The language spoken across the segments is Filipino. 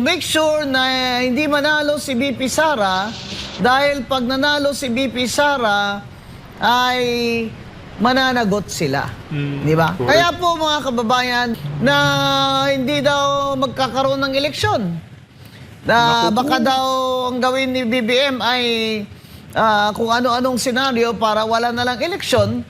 make sure na hindi manalo si BP Sara dahil pag nanalo si BP Sara ay mananagot sila. Di ba? Kaya po mga kababayan na hindi daw magkakaroon ng eleksyon. Na baka daw ang gawin ni BBM ay kung ano-anong senaryo para wala na lang eleksyon.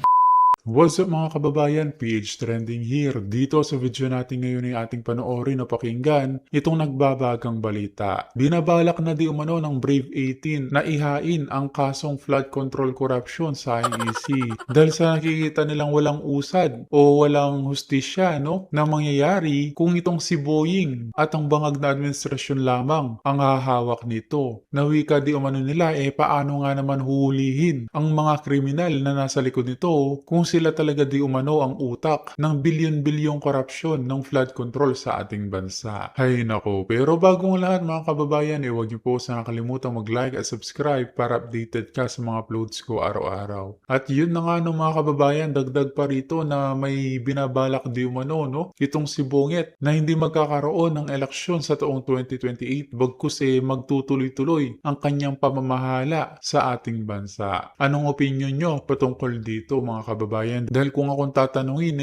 What's up mga kababayan? PH Trending here. Dito sa video natin ngayon ay ating panoorin o pakinggan itong nagbabagang balita. Binabalak na di umano ng Brave 18 na ihain ang kasong flood control corruption sa IEC. Dahil sa nakikita nilang walang usad o walang hustisya na mangyayari kung itong si Boying at ang bangag na administrasyon lamang ang hahawak nito. Nawika di umano nila paano nga naman huhulihin ang mga kriminal na nasa likod nito kung sila talaga di umano ang utak ng bilyon-bilyong korupsyon ng flood control sa ating bansa. Hay nako, pero bagong lahat mga kababayan, huwag niyo po sana kalimutang mag-like at subscribe para updated ka sa mga uploads ko araw-araw. At yun na nga mga kababayan, dagdag pa rito na may binabalak di umano, itong si Bonget na hindi magkakaroon ng eleksyon sa taong 2028 bagkus magtutuloy-tuloy ang kanyang pamamahala sa ating bansa. Anong opinion nyo patungkol dito mga kababayan? Dahil kung akong tatanungin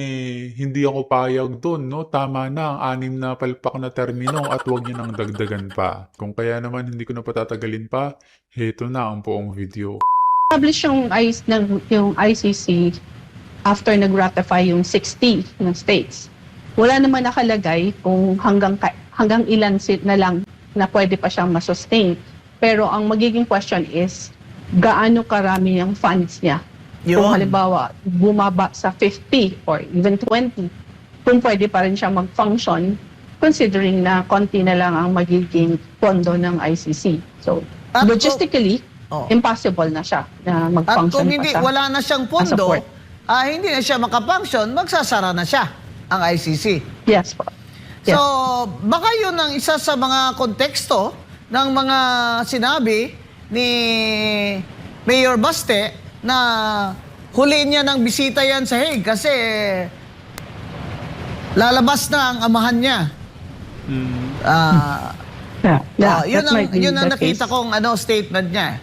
hindi ako payag doon, Tama na ang 6 na palpak na termino at huwag niyo nang dagdagan pa. Kung kaya naman hindi ko na patatagalin pa, heto na ang buong video. Publish yung ICC after nag-ratify yung 60 ng states. Wala naman nakalagay kung hanggang ilan seat na lang na pwede pa siyang masustain. Pero ang magiging question is, gaano karami yung funds niya? Kung halimbawa, bumaba sa 50 or even 20, kung pwede pa rin siya mag-function, considering na konti na lang ang magiging pondo ng ICC. So, logistically, impossible na siya na mag-function at kung hindi, wala na siyang pondo, hindi na siya makafunction, magsasara na siya ang ICC. Yes po. Yes. So, baka yun ang isa sa mga konteksto ng mga sinabi ni Mayor Baste na huli niya ng bisita yan sa Hague kasi lalabas na ang amahan niya. Yun ang nakita kong statement niya.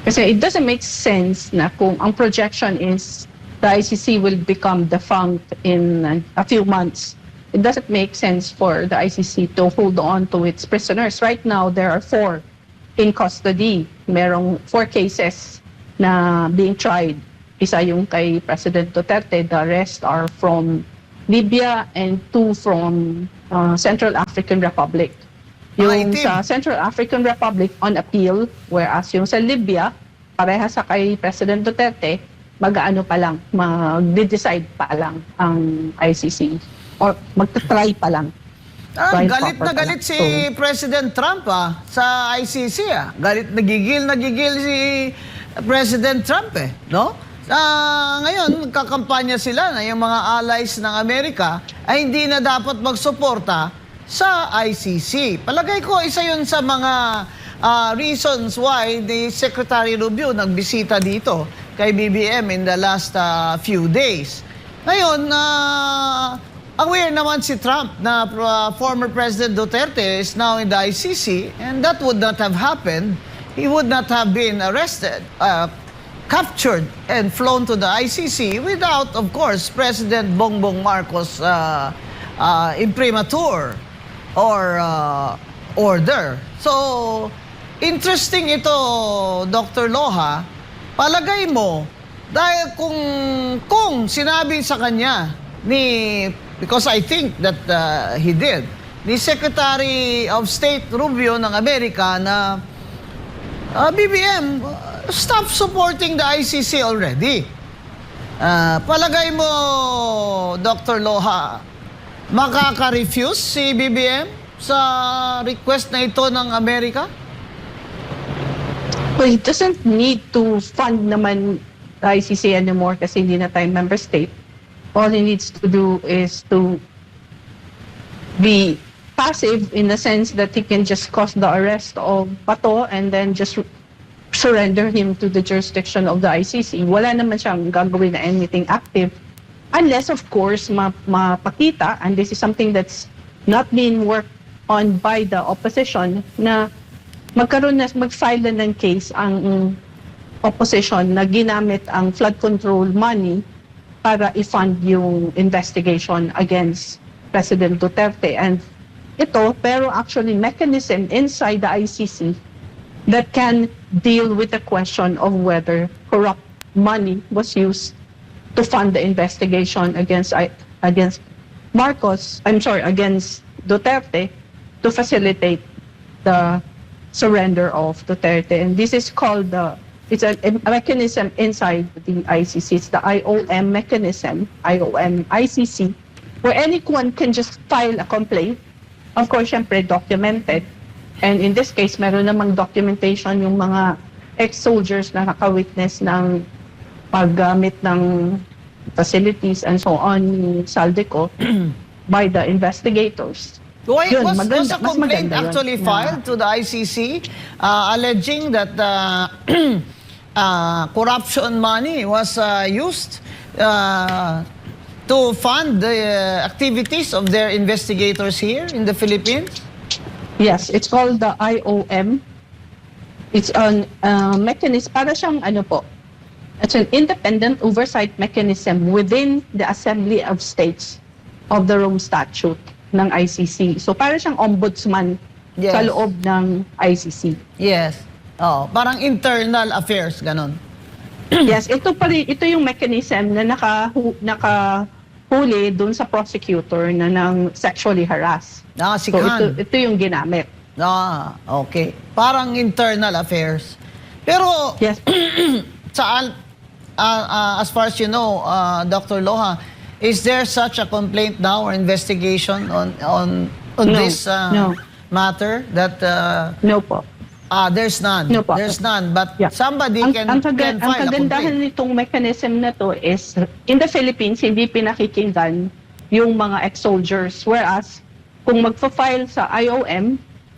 Kasi it doesn't make sense na kung ang projection is the ICC will become defunct in a few months. It doesn't make sense for the ICC to hold on to its prisoners. Right now, there are 4 in custody. Merong 4 cases na being tried. Isa yung kay President Duterte. The rest are from Libya and 2 from Central African Republic. Yung sa Central African Republic on appeal, whereas yung sa Libya, pareha sa kay President Duterte, mag-ano pa lang, mag-decide pa lang ang ICC. Or magta-try pa lang. Galit na galit si President Trump sa ICC. Galit, nagigil si President Trump ngayon, magkakampanya sila na yung mga allies ng Amerika ay hindi na dapat magsuporta sa ICC. Palagay ko, isa yun sa mga reasons why the Secretary Rubio nagbisita dito kay BBM in the last few days. Ngayon, aware naman si Trump na former President Duterte is now in the ICC and that would not have happened. He would not have been arrested, captured, and flown to the ICC without, of course, President Bongbong Marcos' imprimatur or order. So, interesting ito, Dr. Loha. Palagay mo, dahil kung sinabi sa kanya because I think that he did, ni Secretary of State Rubio ng Amerika na BBM, stop supporting the ICC already. Palagay mo, Dr. Loha, makaka-refuse si BBM sa request na ito ng Amerika? Well, it doesn't need to fund naman the ICC anymore kasi hindi na tayo member state. All he needs to do is to be passive in the sense that he can just cause the arrest of Bato and then just surrender him to the jurisdiction of the ICC. Wala naman siyang gagawin na anything active unless, of course, mapakita, and this is something that's not being worked on by the opposition na mag-file na ng case ang opposition na ginamit ang flood control money para i-fund yung investigation against President Duterte. And ito, pero actually mechanism inside the ICC that can deal with the question of whether corrupt money was used to fund the investigation against against Duterte to facilitate the surrender of Duterte. And this is called it's a mechanism inside the ICC. It's the IOM mechanism, IOM ICC, where anyone can just file a complaint. Of course, syempre documented. And in this case, meron namang documentation yung mga ex-soldiers na nakawitness ng paggamit ng facilities and so on ni Saldico by the investigators. Why Yun, was a mas complaint maganda yun. actually filed to the ICC alleging that corruption money was used to fund the activities of their investigators here in the Philippines? Yes, it's called the IOM. It's a mechanism, para siyang it's an independent oversight mechanism within the Assembly of States of the Rome Statute ng ICC. So para siyang ombudsman Yes. sa loob ng ICC. Yes. Oh, parang internal affairs, ganon. Yes, ito yung mechanism na nakahuli dun sa prosecutor na nang sexually harass. Si So Khan. ito yung ginamit. Okay. Parang internal affairs. Pero Yes. as far as you know, Dr. Loha, is there such a complaint now or investigation on No, this no. matter that No po. there's none. No po. There's none, but Yeah. somebody can Ang file a kagandahan complaint. nitong mechanism na to is in the Philippines hindi pinakikinggan yung mga ex-soldiers, whereas kung magfa-file sa IOM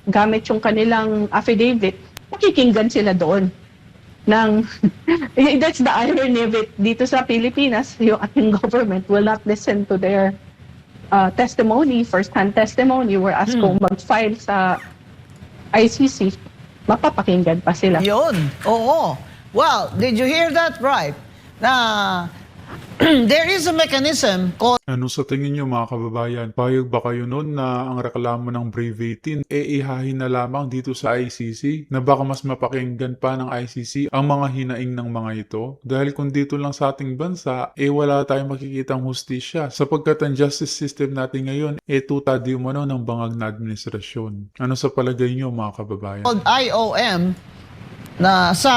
gamit yung kanilang affidavit, makikinggan sila doon. That's the irony of it. Dito sa Pilipinas, yung ating government will not listen to their testimony, first-hand testimony, whereas kung mag-file sa ICC, mapapakinggan pa sila. Yun. Oo. Well, did you hear that right? Na there is a mechanism called Ano sa tingin nyo mga kababayan? Payag ba kayo noon na ang reklamo ng Brave 18 ihahin na lamang dito sa ICC? Na baka mas mapakinggan pa ng ICC ang mga hinaing ng mga ito? Dahil kung dito lang sa ating bansa, wala tayong makikitang hustisya sapagkat ang justice system natin ngayon tuta di umano ng bangag na administrasyon. Ano sa palagay nyo mga kababayan? IOM na sa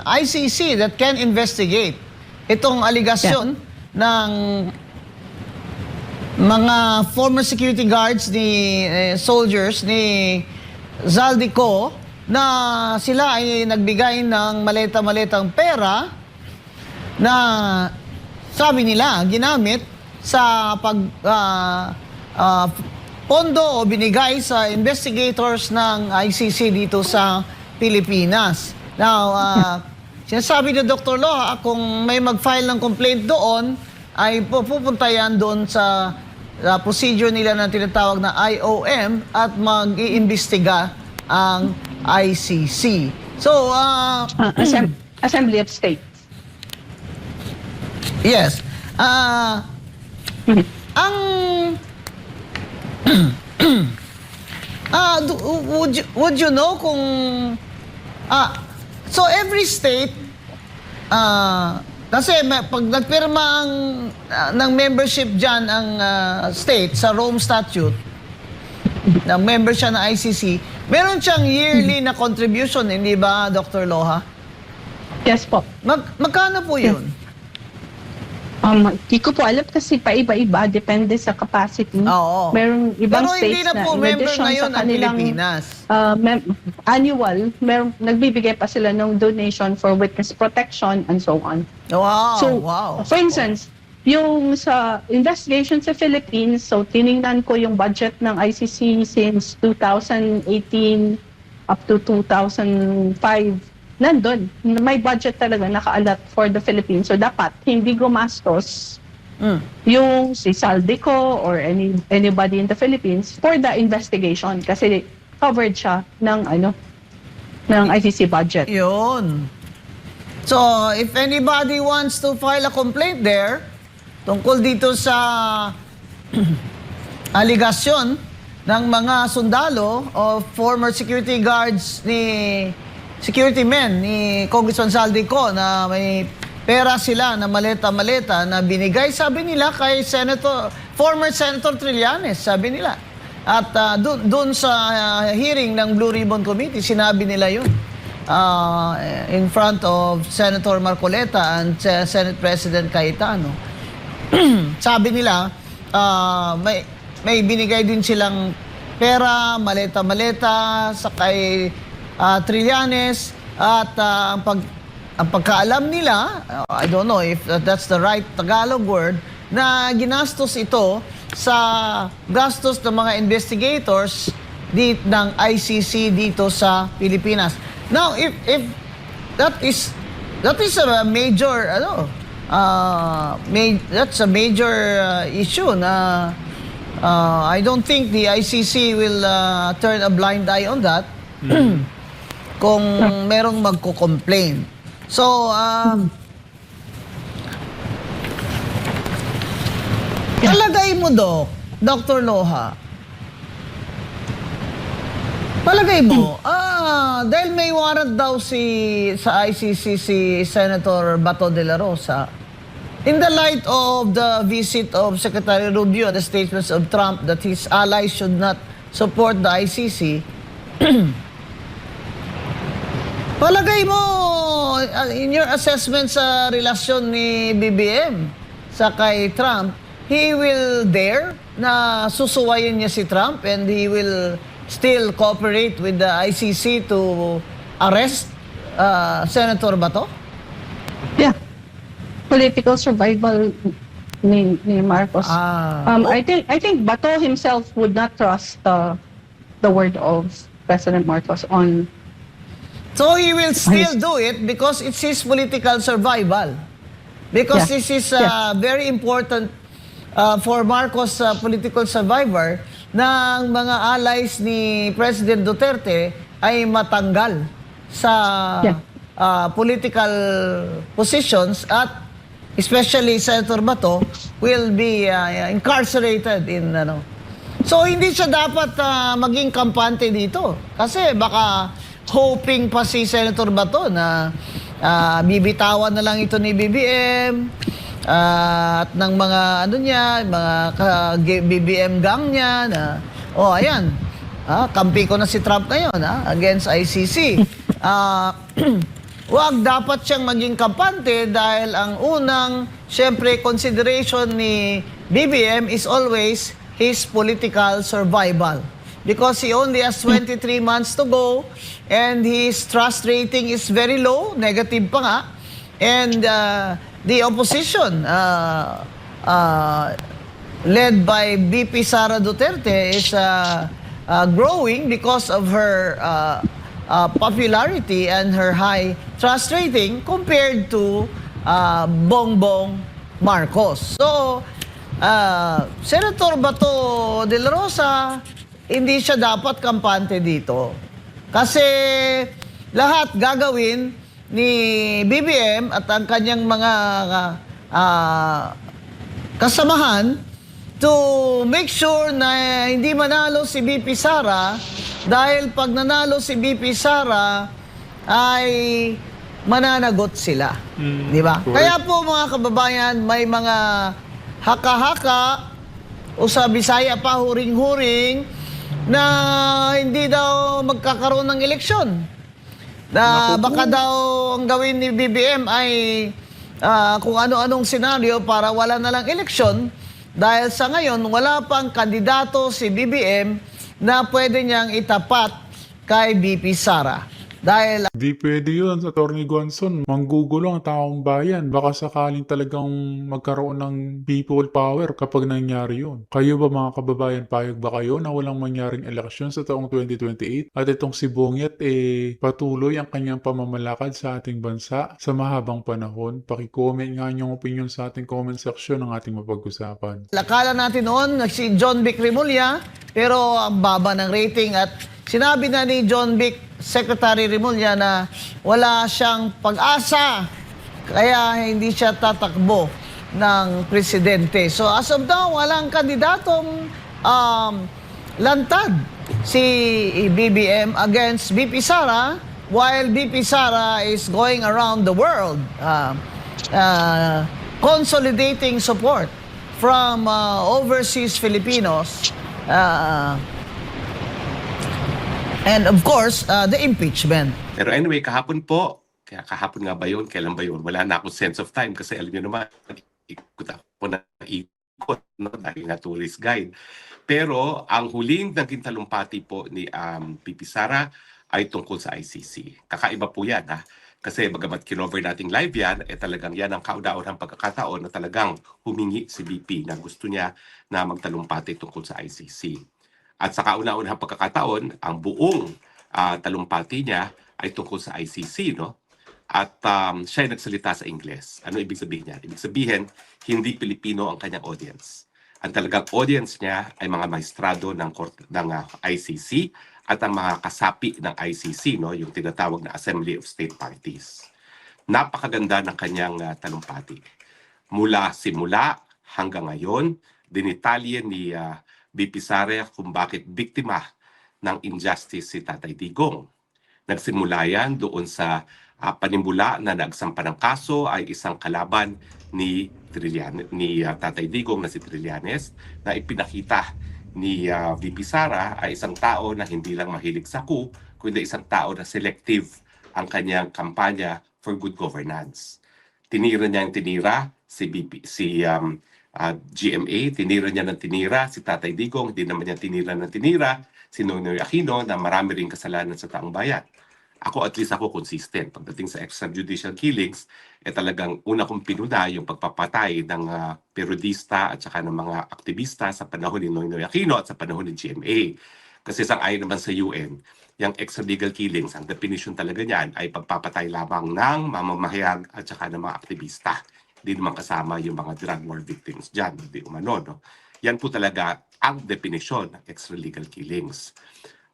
ICC that can investigate itong aligasyon ng mga former security guards ni soldiers ni Zaldico na sila ay nagbigay ng maleta-maletang pera na sabi nila ginamit sa pondo o binigay sa investigators ng ICC dito sa Pilipinas. Now, sinasabi ni Dr. Loha, kung may mag-file ng complaint doon, ay pupunta yan doon sa procedure nila na tinatawag na IOM at mag-iimbestiga ang ICC. So, Assembly of States. yes. Ang would you know kung so every state kasi pag nagpirma ng membership dyan ang state sa Rome Statute na member siya ng ICC, meron siyang yearly na contribution, hindi ba, Dr. Loha? Yes po. Magkano po yun? Di ko po alam kasi paiba-iba, depende sa capacity. Oo. Merong ibang Pero states hindi na po in member addition ngayon sa ng kanilang Pilipinas. Annual, nagbibigay pa sila ng donation for witness protection and so on. Wow, So, wow. for instance, yung sa investigation sa Philippines, so tiningnan ko yung budget ng ICC since 2018 up to 2005. Nandun, may budget talaga nakaalat for the Philippines. So dapat hindi gumastos yung si Saldico or anybody in the Philippines for the investigation kasi covered siya ng ICC budget. Yun. So, if anybody wants to file a complaint there, tungkol dito sa aligasyon ng mga sundalo o former security guards security men ni Congressman Saldico na may pera sila na maleta-maleta na binigay, sabi nila, kay former Senator Trillanes, sabi nila. At doon sa hearing ng Blue Ribbon Committee, sinabi nila yun. In front of Senator Marcoleta and Senate President Cayetano. Sabi nila, may binigay din silang pera, maleta-maleta sa kay Trillanes at ang pagkaalam nila, I don't know if that's the right Tagalog word, na ginastos ito sa gastos ng mga investigators ng ICC dito sa Pilipinas. Now, if that is a major that's a major issue na I don't think the ICC will turn a blind eye on that kung merong magko-complain. So, palagay mo, Dr. Loha, palagay mo, dahil may warrant daw sa ICC si Senator Bato de la Rosa, in the light of the visit of Secretary Rubio and the statements of Trump that his allies should not support the ICC, palagay mo, in your assessment sa relasyon ni BBM sa kay Trump, he will dare na susuwayin niya si Trump and he will still cooperate with the ICC to arrest Senator Bato? Yeah. Political survival ni Marcos. I think Bato himself would not trust the word of President Marcos on. So he will still do it because it's his political survival. Because this is very important for Marcos political survivor na ang mga allies ni President Duterte ay matanggal sa political positions at especially Senator Bato will be incarcerated in So hindi siya dapat maging kampante dito kasi baka hoping pa si Senator Bato na bibitawan na lang ito ni BBM at ng mga mga BBM gang niya na ayan, kampi ko na si Trump ngayon against ICC. Wag dapat siyang maging kampante dahil ang unang syempre consideration ni BBM is always his political survival because he only has 23 months to go and his trust rating is very low, negative pa nga, and the opposition led by VP Sara Duterte is growing because of her popularity and her high trust rating compared to Bongbong Marcos. So, Senator Bato de la Rosa, hindi siya dapat kampante dito. Kasi lahat gagawin ni BBM at ang kanyang mga kasamahan to make sure na hindi manalo si BP Sara dahil pag nanalo si BP Sara ay mananagot sila. Di ba? Kaya po mga kababayan, may mga haka-haka o sa Bisaya pa huring-huring na hindi daw magkakaroon ng eleksyon. Na baka daw ang gawin ni BBM ay kung ano-anong senaryo para wala na lang eleksyon dahil sa ngayon wala pang kandidato si BBM na pwede niyang itapat kay BP Sara. Dahil Di pwede yun, Attorney Gonson. Manggugulo ang taong bayan. Baka sakaling talagang magkaroon ng people power kapag nangyari yun. Kayo ba mga kababayan, payag ba kayo na walang mangyaring eleksyon sa taong 2028? At itong si Bongyet, patuloy ang kanyang pamamalakad sa ating bansa sa mahabang panahon? Paki-comment nga niyong opinion sa ating comment section ng ating mapag-usapan. akala natin noon si John Vic Rimulya, pero ang baba ng rating at sinabi na ni John Vic, Secretary Rimulya, na wala siyang pag-asa kaya hindi siya tatakbo ng presidente. So as of now, walang kandidatong lantad si BBM against VP Sara, while VP Sara is going around the world consolidating support from overseas Filipinos, and of course, the impeachment. Pero anyway, kahapon po, kaya kahapon nga ba yun? Kailan ba yun? Wala na akong sense of time kasi alam niyo naman, ikot ako na ikot, no? Dahil nga tourist guide. Pero ang huling naging talumpati po ni VP Sara ay tungkol sa ICC. Kakaiba po yan, ha? Kasi bagamat kinover nating live yan, talagang yan ang kauna-unahang pagkakataon na talagang humingi si VP na gusto niya na magtalumpati tungkol sa ICC. At sa kauna-unahang pagkakataon, ang buong talumpati niya ay tungkol sa ICC, no? At siya ay nagsalita sa Ingles. Ano ibig sabihin niya? Ibig sabihin, hindi Pilipino ang kanyang audience. Ang talagang audience niya ay mga maestrado ng ICC at ang mga kasapi ng ICC, no? Yung tinatawag na Assembly of State Parties. Napakaganda ng kanyang talumpati. Mula simula hanggang ngayon, dinitalye ni VP Sara kung bakit biktima ng injustice si Tatay Digong. Nagsimula yan doon sa panimula na nagsampa ng kaso ay isang kalaban ni Tatay Digong na si Trillanes, na ipinakita ni VP Sara ay isang tao na hindi lang mahilig sa coup, kundi isang tao na selective ang kanyang kampanya for good governance. Tinira niya yung tinira GMA, tinira niya ng tinira si Tatay Digong, hindi naman niya tinira ng tinira si Noynoy Aquino na marami ring kasalanan sa taong bayan. At least ako consistent. Pagdating sa extrajudicial killings, talagang una kong pinuna yung pagpapatay ng periodista at saka ng mga aktivista sa panahon ni Noynoy Aquino at sa panahon ni GMA. Kasi sang-ayon naman sa UN, yung extralegal killings, ang definition talaga niyan ay pagpapatay lamang ng mamamahayag at saka ng mga aktivista. Hindi naman kasama yung mga drug war victims dyan, hindi umano, no? Yan po talaga ang definition ng extralegal killings.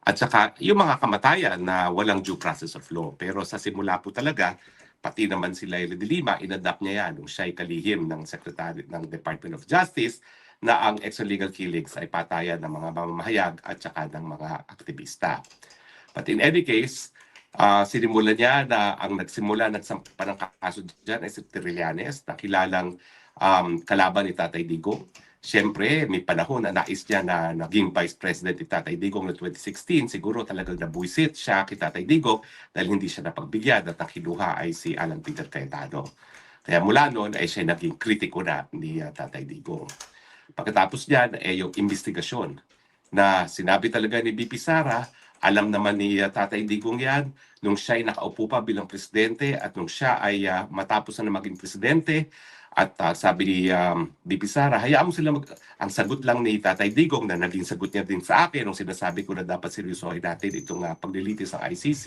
At saka yung mga kamatayan na walang due process of law. Pero sa simula po talaga, pati naman si Leila de Lima, inadapt niya yan nung siya ay kalihim ng Secretary ng Department of Justice na ang extralegal killings ay patayan ng mga mamamahayag at saka ng mga aktivista. But in any case, sinimula niya na ang nagsimula nagsampa ng kaso dyan ay si Trillanes, na kilalang kalaban ni Tatay Digong. Siyempre, may panahon na nais niya na naging Vice President ni Tatay Digong noong 2016. Siguro talagang nabuisit siya kay Tatay Digong dahil hindi siya napagbigyan at ang kinuha ay si Alan Peter Cayetano. Kaya mula noon ay siya naging kritiko na ni Tatay Digong. Pagkatapos niyan ay yung investigasyon na sinabi talaga ni VP Sara, alam naman ni Tatay Digong yan, nung siya ay nakaupo pa bilang presidente at nung siya ay matapos na maging presidente. At sabi ni VP Sara, hayaan mo sila ang sagot lang ni Tatay Digong na naging sagot niya din sa akin nung sinasabi ko na dapat seryosohin natin itong paglilitis ng ICC.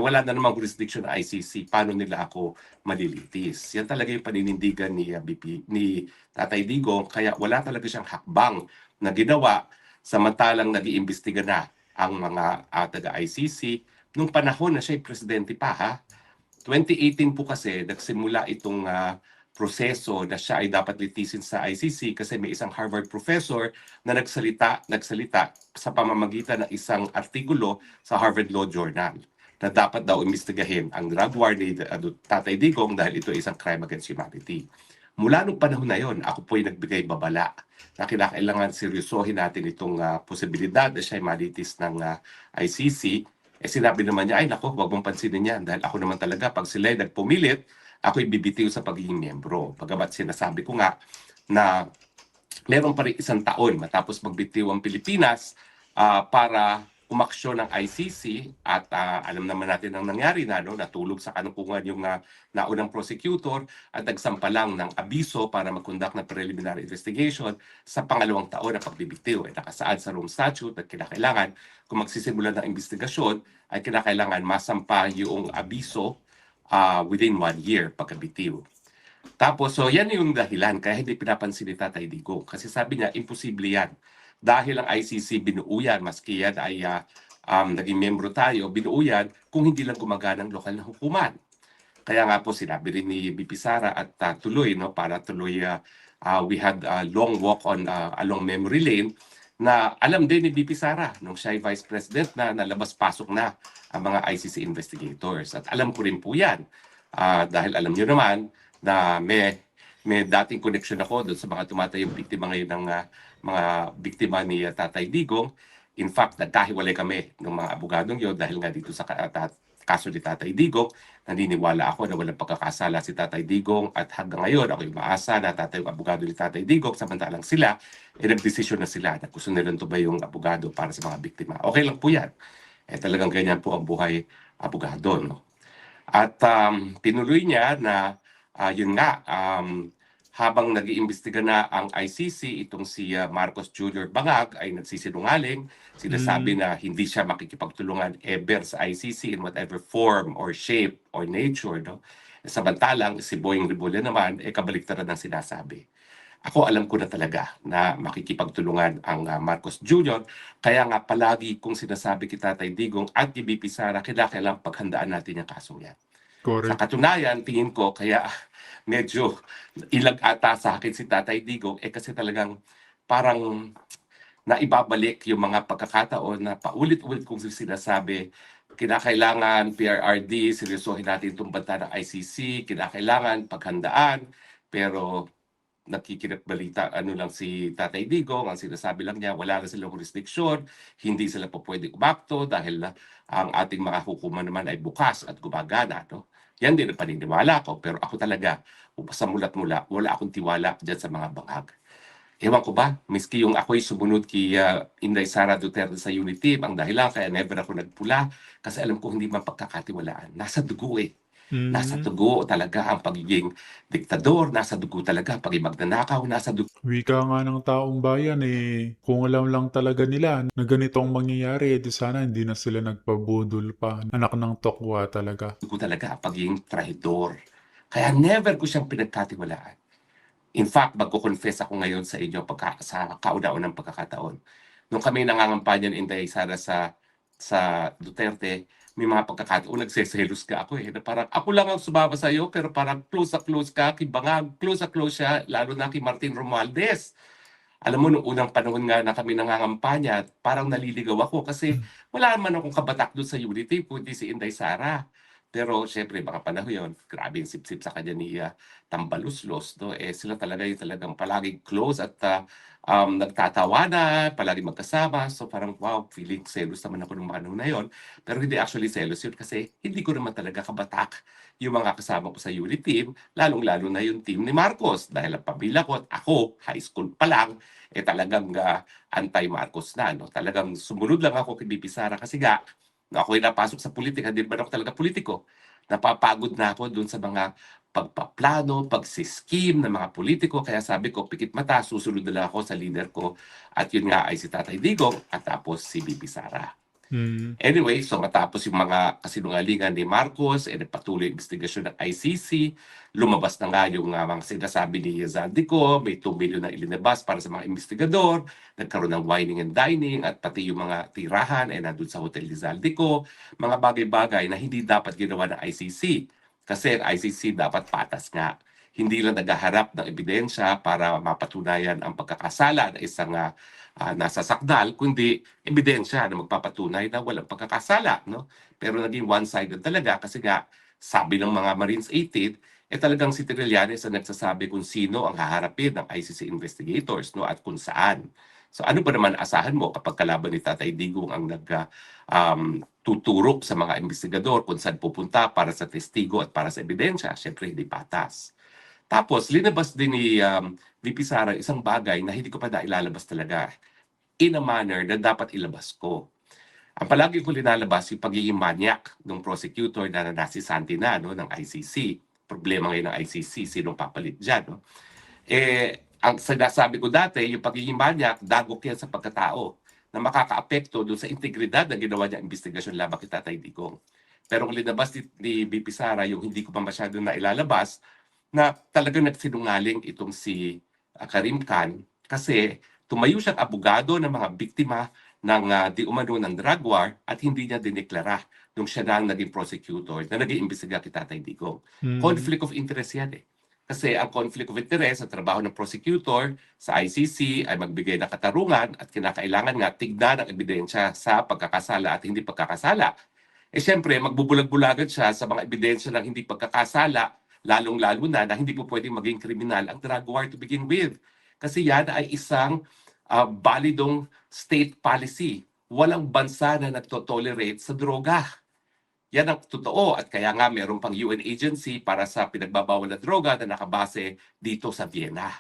Wala na namang jurisdiction ng ICC, paano nila ako malilitis? Yan talaga yung paninindigan ni Tatay Digong, kaya wala talaga siyang hakbang na ginawa samantalang nag-iimbestiga na ang mga taga-ICC nung panahon na siya presidente pa, ha? 2018 po kasi nagsimula itong proseso na siya ay dapat litisin sa ICC kasi may isang Harvard professor na nagsalita sa pamamagitan ng isang artikulo sa Harvard Law Journal na dapat daw imbestigahin ang drug war ni Tatay Digong dahil ito ay isang crime against humanity. Mula nung panahon na yon, ako po ay nagbigay babala na kinakailangan seryosohin natin itong posibilidad na siya ay malitis ng ICC. Sinabi naman niya, ay nako, wag mong pansinin yan dahil ako naman talaga, pag sila ay nagpumilit, ako ibibitiw sa pagiging miyembro. Pagamat sinasabi ko nga na meron pa rin isang taon matapos magbitiw ang Pilipinas para umaksyon ng ICC at alam naman natin ang nangyari na natulog sa kanukungan yung naunang prosecutor at nagsampa lang ng abiso para mag-conduct ng preliminary investigation sa pangalawang taon na pagbibitiw. Nakasaad sa Rome Statute at kinakailangan kung magsisimula ng investigasyon ay kinakailangan masampa yung abiso within 1 year pagkabitiw. Tapos, so yan yung dahilan kaya hindi pinapansin ni Tatay Digong. Kasi sabi niya, imposible yan. Dahil ang ICC binuo yan, maski yan ay naging membro tayo, binuo yan kung hindi lang gumagana ang lokal na hukuman. Kaya nga po sinabi rin ni BP Sara at tuloy, para tuloy, we had a long walk on along memory lane na alam din ni BP Sara nung siya ay Vice President na nalabas-pasok na ang mga ICC investigators. At alam ko rin po yan dahil alam niyo naman na may dating connection ako doon sa mga tumatayong biktima ngayon ng mga biktima ni Tatay Digong. In fact, nagkahiwalay kami ng mga abogadong yun dahil nga dito sa kaso ni Tatay Digong. Naniniwala ako na walang pagkakasala si Tatay Digong at hanggang ngayon ako yung maasa na yung abogado ni Tatay Digong samantalang sila, nagdesisyon na sila na gusto nilang tubay yung abogado para sa mga biktima. Okay lang po yan. Talagang ganyan po ang buhay abogado. No? At tinuloy niya na yun nga, habang nag-iimbestiga na ang ICC, itong si Marcos Jr. Bangag ay nagsisinungaling. Sinasabi na hindi siya makikipagtulungan ever sa ICC in whatever form or shape or nature. No? Samantalang si Boying Rebulya naman, kabaliktaran ng sinasabi. Ako alam ko na talaga na makikipagtulungan ang Marcos Jr. Kaya nga palagi kong sinasabi kay Tatay Digong at ni BP Sara, kailangan paghandaan natin yung kasong yan. Sa Correct. katunayan, tingin ko, kaya medyo ilag ata sa akin si Tatay Digong, kasi talagang parang naibabalik yung mga pagkakataon na paulit-ulit kong sinasabi, kinakailangan PRRD, seryosohin natin itong banta ng ICC, kinakailangan paghandaan, pero nakikinagbalita lang si Tatay Digong, ang sinasabi lang niya, wala na silang jurisdiction, hindi sila po pwede umakto dahil ang ating mga hukuman naman ay bukas at gumagana. No? Yan din ang paniniwala ko, pero ako talaga, sa mulat-mula, wala akong tiwala dyan sa mga bangag. Ewan ko ba, miski yung ako'y sumunod kay Inday Sara Duterte sa unit team, ang dahilan kaya never ako nagpula, kasi alam ko hindi mapagkakatiwalaan. Nasa dugo Nasa dugo talaga ang pagiging diktador, nasa dugo talaga ang pagiging magnanakaw, nasa dugo Wika nga ng taong bayan kung alam lang talaga nila na ganito ang mangyayari, di sana hindi na sila nagpabudol pa. Anak ng tokwa talaga. talaga ang pagiging trahidor. Kaya never ko siyang pinagkatiwalaan. In fact, magko-confess ako ngayon sa inyo sa kauna-unang pagkakataon. Nung kami nangangampanya ni Inday Sara sa Duterte, may mga pagkakataon nagseselos ka ako na parang ako lang ang sumama sa iyo pero parang close ka kay Bangag, close siya lalo na kay Martin Romualdez. Alam mo, nung unang panahon nga na kami nangangampanya, parang naliligaw ako kasi wala naman akong kabatak doon sa Unity, kundi si Inday Sara. Pero syempre, mga panahon yun, grabe yung sip-sip sa kanya ni Tambaluslos. No? Sila talaga yung talagang palaging close at nagtatawanan, palaging magkasama. So parang wow, feeling selos naman ako nung panahon na yun. Pero hindi actually selos yun kasi hindi ko naman talaga kabatak yung mga kasama ko sa unit team, lalong-lalo na yung team ni Marcos. Dahil ang pamilya ko at ako, high school pa lang, talagang anti-Marcos na. No? Talagang sumunod lang ako kay BP Sara kasi nga, ako'y napasok sa politika, hindi ba ako talaga politiko. Napapagod na ako dun sa mga pagpaplano, pagsiskim ng mga politiko. Kaya sabi ko, pikit mata, susunod na lang ako sa leader ko. At yun nga ay si Tatay Digong at tapos si BP Sara. Anyway, so matapos yung mga kasinungalingan ni Marcos, nagpatuloy yung investigasyon ng ICC, lumabas na nga yung mga sinasabi ni Zaldico, may 2 million na ilinabas para sa mga investigador, nagkaroon ng wining and dining, at pati yung mga tirahan ay nandun sa hotel ni Zaldico, mga bagay-bagay na hindi dapat ginawa ng ICC. Kasi ang ICC dapat patas nga. Hindi lang naghaharap ng ebidensya para mapatunayan ang pagkakasala ng isang nasa sakdal, kundi ebidensya na magpapatunay na walang pagkakasala. No? Pero naging one-sided talaga kasi nga sabi ng mga Marines 18, talagang si Trillanes ang nagsasabi kung sino ang haharapin ng ICC investigators, no? At kung saan. So ano ba naman asahan mo kapag kalaban ni Tatay Digong ang tuturok sa mga investigador kung saan pupunta para sa testigo at para sa ebidensya? Siyempre hindi patas. Tapos, linabas din ni VP Sara isang bagay na hindi ko pa nailalabas talaga in a manner na dapat ilabas ko. Ang palagi ko linalabas yung pagiging manyak ng prosecutor na si Santina, no, ng ICC. Problema ngayon ng ICC, sinong papalit dyan, no? Ang sinasabi ko dati, yung pagiging manyak, dagok yan sa pagkatao na makakaapekto doon sa integridad na ginawa niya investigasyon laban kay Tatay Digong. Pero ang linabas ni BP Sara, yung hindi ko pa masyado na ilalabas, na talagang nagsinungaling itong si Karim Khan kasi tumayo siyang abogado ng mga biktima ng di umano ng drug war at hindi niya dineklara nung siya na ang naging prosecutor na nag-iimbestiga kay Tatay Digong. Conflict of interest yan eh. Kasi ang conflict of interest sa trabaho ng prosecutor sa ICC ay magbigay ng katarungan at kinakailangan nga tignan ang ebidensya sa pagkakasala at hindi pagkakasala. Siyempre, magbubulag-bulagan siya sa mga ebidensya ng hindi pagkakasala, lalong-lalo na hindi po pwedeng maging kriminal ang drug war to begin with. Kasi yan ay isang balidong state policy. Walang bansa na nagtotolerate sa droga. Yan ang totoo at kaya nga meron pang UN agency para sa pinagbabawal na droga na nakabase dito sa Vienna.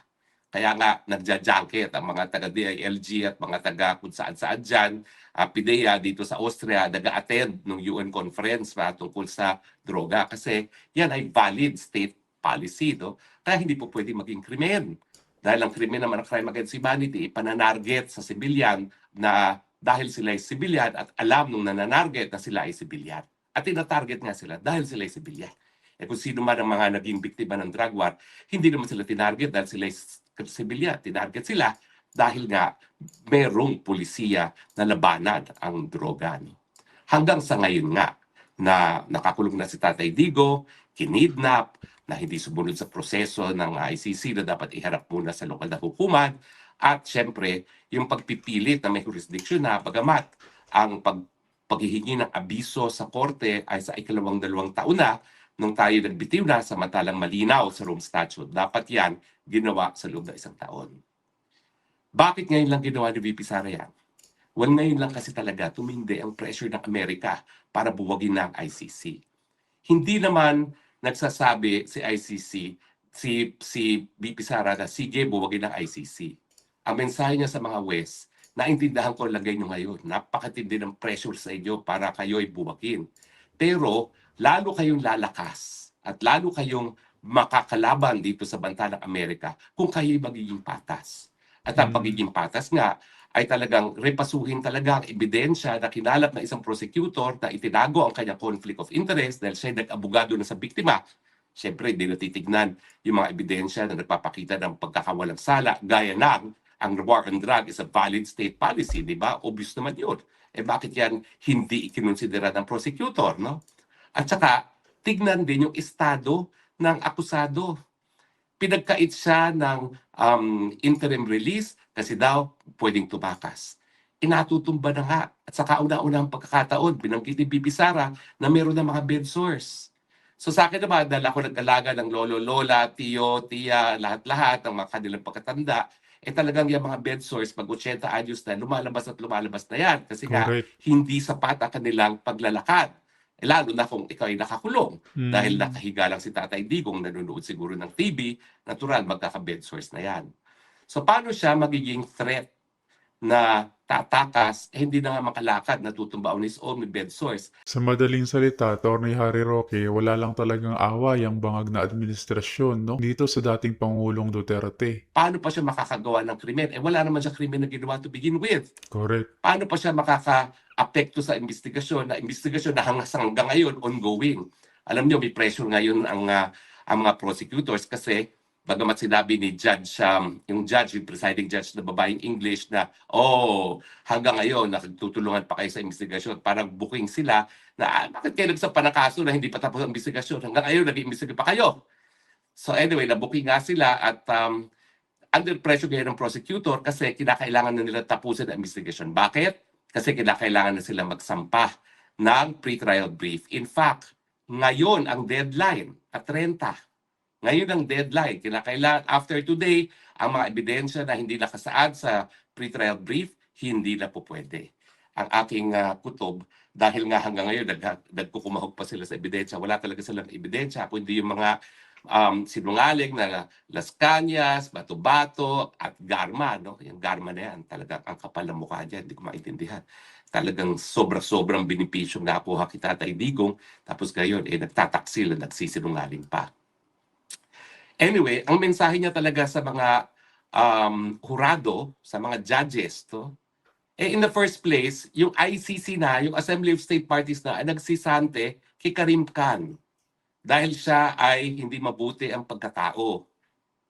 Kaya nga nagja-junket ang mga taga-DILG at mga taga kung saan-saan dyan, PIDEA dito sa Austria, nag-attend ng UN conference tungkol sa droga kasi yan ay valid state policy. No? Kaya hindi po pwede maging krimen. Dahil ang krimen naman ng crime against humanity, pananarget sa sibilyan na dahil sila ay sibilyan at alam nung nananarget na sila ay sibilyan. At tinatarget nga sila dahil sila ay sibilyan. Kung sino man ang mga naging biktima ng drug war, hindi naman sila tinarget dahil sila ay sibilyan. Tinarget sila dahil nga merong pulisiya na labanan ang droga. Hanggang sa ngayon nga na nakakulong na si Tatay Digo, kinidnap, na hindi sumunod sa proseso ng ICC na dapat iharap muna sa lokal na hukuman. At syempre, yung pagpipilit na may jurisdiction na bagamat ang paghihingi ng abiso sa korte ay sa ikalawang 2 taon na nung tayo nagbitiw na samantalang malinaw sa Rome Statute. Dapat yan ginawa sa loob ng 1 taon. Bakit ngayon lang ginawa ni VP Sara yan? Well, ngayon lang kasi talaga tumindi ang pressure ng Amerika para buwagin na ang ICC. Hindi naman nagsasabi si ICC, si VP Sara na sige, buwagin ang ICC. Ang mensahe niya sa mga West, naintindahan ko lagay nyo ngayon, napakatindi ng pressure sa inyo para kayo ay buwagin. Pero lalo kayong lalakas at lalo kayong makakalaban dito sa banta ng Amerika kung kayo magiging patas. At ang pagiging patas nga ay talagang repasuhin talaga ang ebidensya na kinalap ng isang prosecutor na itinago ang kanyang conflict of interest dahil siya nag-abogado na sa biktima. Siyempre, hindi natitignan yung mga ebidensya na nagpapakita ng pagkakawalang sala gaya ng ang war on drug is a valid state policy, di ba? Obvious naman yun. Bakit yan hindi ikinonsidera ng prosecutor, no? At saka, tignan din yung estado ng akusado. Pinagkait siya ng interim release kasi daw pwedeng tumakas. Inatutumba na nga. At saka una-unang pagkakataon, binanggit ni BP Sara na meron na mga bed sores. So sa akin naman, dahil ako nag-alaga ng lolo, lola, tiyo, tiya, lahat-lahat ng mga kanilang pagkatanda, talagang yung mga bed sores, pag 80 anyos na, lumalabas at lumalabas na yan. Kasi nga, hindi sapat ang kanilang paglalakad. Lalo na kung ikaw ay nakakulong. Dahil nakahiga lang si Tatay Digong, nanonood siguro ng TV, natural, magkaka-bed sores na yan. So paano siya magiging threat na tatakas, hindi na nga makalakad, natutumba on his own with bed sores. Sa madaling salita, Atty. Harry Roque, wala lang talagang away ang bangag na administrasyon, no? Dito sa dating Pangulong Duterte. Paano pa siya makakagawa ng krimen? Wala naman siya krimen na ginawa to begin with. Correct. Paano pa siya makaka-apekto sa investigasyon na hanggang ngayon ongoing? Alam niyo, may pressure ngayon ang mga prosecutors kasi bagamat sinabi ni judge, yung presiding judge na babaeng English na, hanggang ngayon, nakagtutulungan pa kayo sa investigasyon. Parang booking sila na, bakit kayo nagsampa ng kaso na hindi pa tapos ang investigasyon? Hanggang ngayon, nag-iimbestiga pa kayo. So anyway, na-booking nga sila at under pressure ngayon ng prosecutor kasi kinakailangan na nila tapusin ang investigation. Bakit? Kasi kinakailangan na sila magsampa ng pre-trial brief. In fact, ngayon ang deadline at 30. Ngayon ang deadline. Kinakailangan, after today, ang mga ebidensya na hindi nakasaad sa pre-trial brief, hindi na po pwede. Ang aking kutob, dahil nga hanggang ngayon, nagkukumahog pa sila sa ebidensya. Wala talaga silang ebidensya, kundi yung mga sinungaling na Las Cañas, Bato-Bato, at Garma. No? Yung Garma na yan, talagang ang kapal ng mukha dyan, hindi ko maintindihan. talagang sobra-sobrang benepisyong nakuha kay Tatay Digong, tapos ngayon, nagtataksil at nagsisinungaling pa. Anyway, ang mensahe niya talaga sa mga hurado, sa mga judges, in the first place, yung ICC na, yung Assembly of State Parties na, ay nagsisante kay Karim Khan dahil siya ay hindi mabuti ang pagkatao.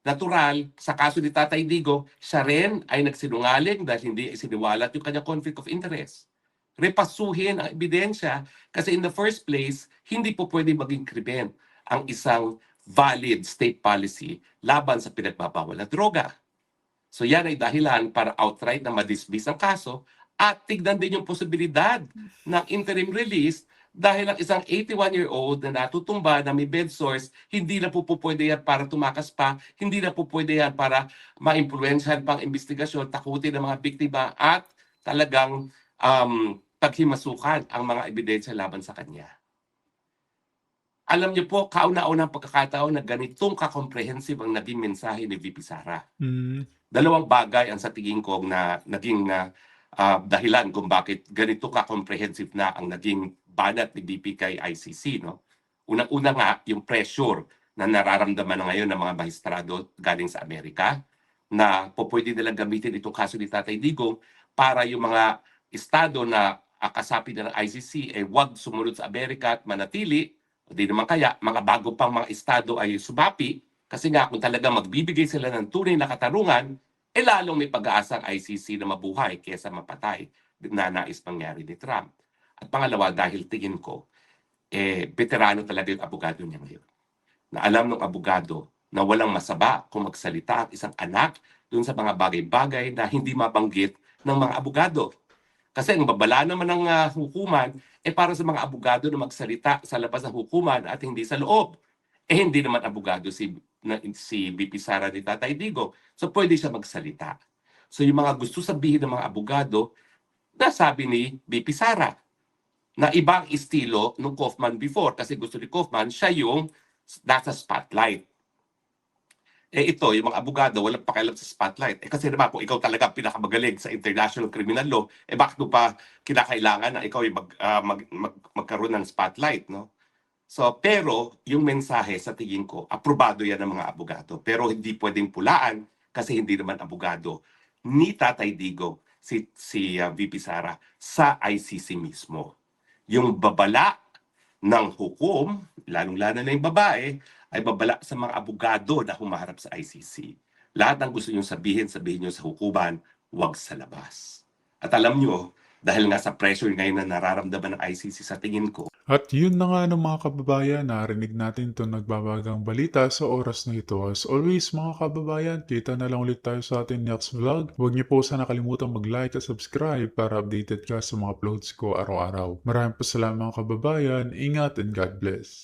Natural, sa kaso ni Tatay Digong, siya rin ay nagsinungaling dahil hindi isiniwalat yung kanyang conflict of interest. Repasuhin ang ebidensya kasi in the first place, hindi po pwede maging krimen ang isang valid state policy laban sa pinagbabawal na droga. So yan ay dahilan para outright na ma-dismiss ang kaso at tignan din yung posibilidad ng interim release dahil ang isang 81-year-old na natutumba na may bed sores, hindi na po pwede yan para tumakas pa, hindi na po pwede yan para ma-influensyahan pang investigasyon, takutin ng mga biktima at talagang paghimasukan ang mga ebidensya laban sa kanya. Alam niyo po, kauna-unang pagkakataon na ganitong ka-comprehensive ang naging mensahe ni VP Sara. Dalawang bagay ang sa tingin ko na naging dahilan kung bakit ganito ka-comprehensive na ang naging banat ni VP kay ICC. Unang-una nga, yung pressure na nararamdaman na ngayon ng mga maestrado galing sa Amerika na pwede nilang gamitin itong kaso ni Tatay Digong para yung mga estado na kasapi na ng ICC wag sumunod sa Amerika at manatili. Hindi naman kaya, mga bago pang mga estado ay sumapi kasi nga kung talaga magbibigay sila ng tunay na katarungan, lalong may pag-aasa ang ICC na mabuhay kaysa mapatay na nais mangyari ni Trump. At pangalawa, dahil tingin ko, veterano talaga yung abogado niya ngayon. Na alam ng abogado na walang masaba kung magsalita ang isang anak dun sa mga bagay-bagay na hindi mabanggit ng mga abogado. Kasi ang babala naman ng hukuman para sa mga abogado na magsalita sa labas ng hukuman at hindi sa loob. Hindi naman abogado si VP Sara ni Tatay Digong. So pwede siya magsalita. So yung mga gusto sabihin ng mga abogado, nasabi ni VP Sara na ibang estilo nung Kaufman before kasi gusto ni Kaufman, siya yung nasa spotlight. Ito, yung mga abogado, walang pakialam sa spotlight. Kasi naman, kung ikaw talaga pinakamagaling sa international criminal law, bakit mo pa kinakailangan na ikaw ay magkaroon ng spotlight, no? So, pero, yung mensahe sa tingin ko, aprobado yan ng mga abogado. Pero hindi pwedeng pulaan kasi hindi naman abogado ni Tatay Digong, si VP Sara, sa ICC mismo. Yung babala ng hukom, lalong-lalo na yung babae, ay babala sa mga abogado na humaharap sa ICC. Lahat ng gusto nyo sabihin nyo sa hukuman, huwag sa labas. At alam nyo, dahil nga sa pressure ngayon na nararamdaman ng ICC sa tingin ko. At yun na nga ng mga kababayan, narinig natin itong nagbabagang balita sa oras na ito. As always mga kababayan, kita na lang ulit tayo sa ating next vlog. Huwag niyo po sana kalimutan mag-like at subscribe para updated ka sa mga uploads ko araw-araw. Maraming salamat mga kababayan, ingat and God bless.